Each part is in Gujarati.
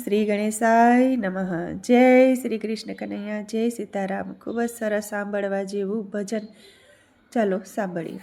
શ્રી ગણેશાય નમઃ. જય શ્રી કૃષ્ણ કનૈયા, જય સીતારામ. ખૂબ જ સરસ સાંભળવા જેવું ભજન. ચાલો સાંભળીએ.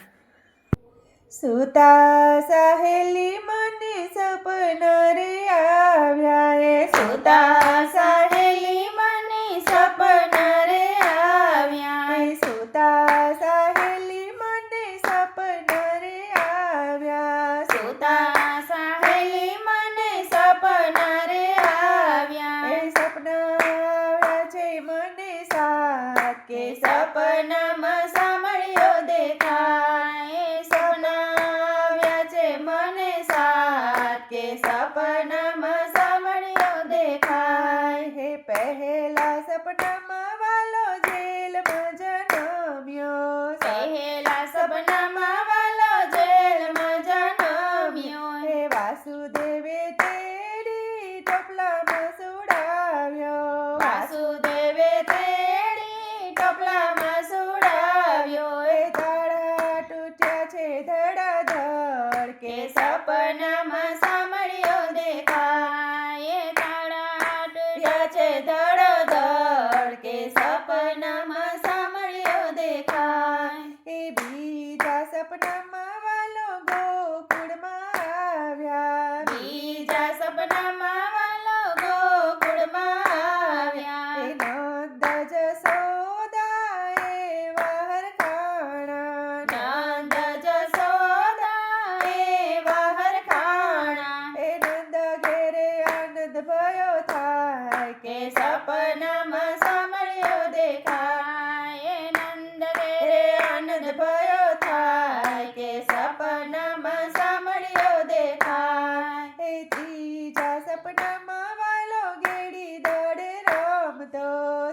સુતા સહેલી મને સપના રે આવ્યા રે, સુતા સહેલી મને સપના રે આવ્યા. સુતા સહેલી મને સપના રે આવ્યા. સુતા સહેલી મને સપના રે આવ્યા. સપના આવ્યા છે મને સાત કે સપનામાં સાંભળ્યો દેખાય. સપના આવ્યા છે મને સાત કે સપનામાં સાંભળ્યો દેખાય. હે પહેલા સપનામાં વાલો જેલમાં જન્મ્યો. પહેલા સપનામાં વાલો જેલમાં જન્મ્યો. હે વાસુદેવે તેડી ટોપલામાં સુડાવ્યો. વાસુદેવે તેડી ટોપલામાં સુડાવ્યો. એ તાળા તૂટ્યા છે ધડાધડ કે સપનામાં સાંભળ્યો દેખાય. તાળા તૂટ્યા છે ધડધડ કે સપનામાં સાંભળ્યો દેખાય. એ બીજા સપનામાં વાલો ગોકુળમાં આવ્યા. બીજા સપનામાં વાલો ગોકુળમાં આવ્યા. એ નંદ જસોદા એવા હરખાણા. નંદ જસોદા એવા હરખાણા. એ નંદ ઘેરે આનંદ ભયો થાય કે સપનામાં સાંભળ્યો દેખાય. નંદ ઘેરે આનંદ ભયો થાય કે સપનામાં સાંભળ્યો દેખાય. એ ત્રીજા સપનામાં વાલો ગેડી દડે રમતો.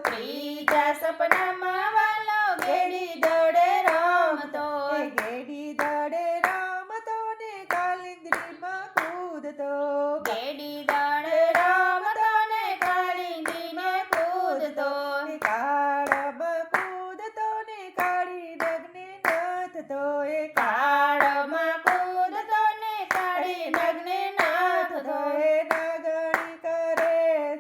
ત્રીજા સપનામાં વાલો ગેડી દડે રમતો. એ ગેડી દડે રમતો ને કાલિંદરીમાં કૂદતો. ગેડી દડે રમતો ને કાળિંદીમાં કૂદતો. એ કાળમાં કૂદતો ને કાળી નગ્ને નાથતો. એ કાળમાં કૂદતો ને કાળી નગ્ને નાથતો. એ નાગણી કરે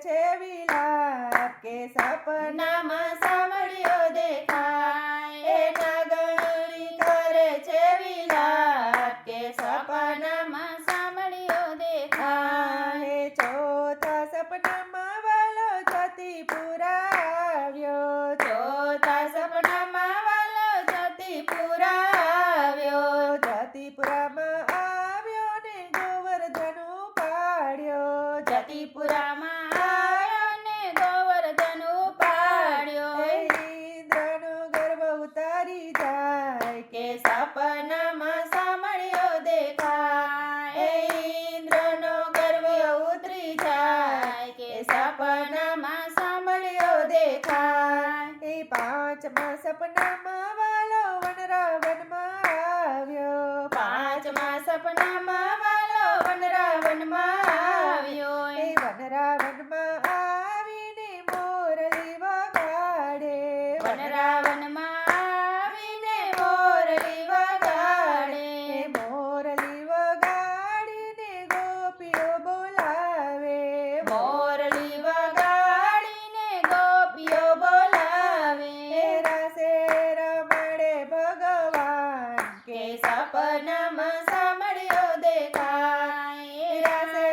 છે વિલાપ કે સપનામાં સાંભળ્યો દેખાય. એ નાગણી કરે છે વિલાપ કે સપનામાં સાંભળ્યો દેખાય. હે ચોથા સપનામાં વાલો જતીપુરા આવ્યો. ચોથા સપનામાં વાલો જતીપુરા આવ્યો. જતીપુરામાં આવ્યો ને ગોવર્ધન ઉપાડ્યો. જતીપુરામાં આવ્યો ને ગોવર્ધન ઉપાડ્યો. હે ઇન્દ્રનો ગર્વ ઉતારી જાય કે સપનામાં સાંભળ્યો દેખાય. ઇન્દ્રનો ગર્વ ઉતરી જાય કે સપનામાં સાંભળ્યો દેખાય. એ પાંચમા સપનામાં વાલો વનરાવનમાં આવ્યો. પાંચમા સપનામાં વાલો વનરાવનમાં આવ્યો. એ વનરાવનમાં આવીને મોરલી વગાડે. વનરાવનમાં આવીને મોરલી વગાડે. એ મોરલી વગાડીને ગોપીઓ બોલાવે. મોરલી વગાડીને ગોપીઓ બોલાવે. એ રાસે રમાડે ભગવાન કે સપનામાં સાંભળ્યો દેખાય. રાસે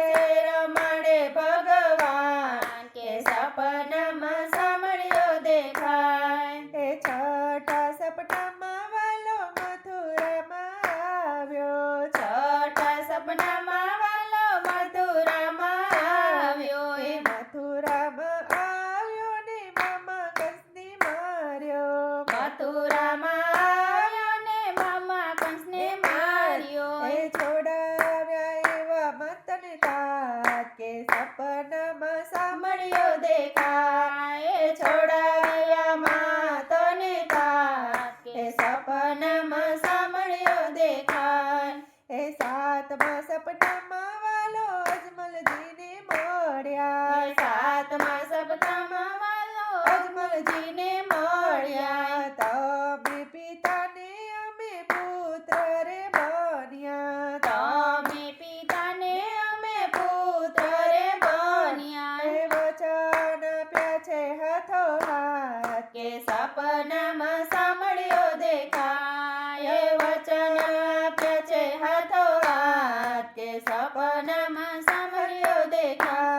રમાડે ભગવાન કે સપનામાં સાંભળ્યો દેખાય. એ છઠ્ઠા સપનામાં વાલો મથુરામાં આવ્યો. છઠ્ઠા સપનામાં વાલો મથુરામાં આવ્યો. એ મથુરામાં આવ્યો ને મામા કંસને માર્યો. મથુરામાં આવ્યો ને મામા કંસને માર્યો. એ છોડાવ્યા એવા મતને તાત કે સપનામાં સાંભળ્યો દેખાય. છોડાવ્યામાં તને તાત કે સપનામાં સાંભળ્યો દેખાય. એ સાતમા સપનામાં વાલો અજમલજીને મળ્યા. સાતમા સપનામાં વાલો અજમલજીને મળ્યા. તમે પિતાને અમે પુત્ર રે બન્યા. તમે પિતાને અમે પુત્ર રે બન્યા. કે સપનામાં સાંભળ્યો દેખાય વચન આપ્યા છે હાથો હાથ કે સપનામાં સાંભળ્યો દેખાય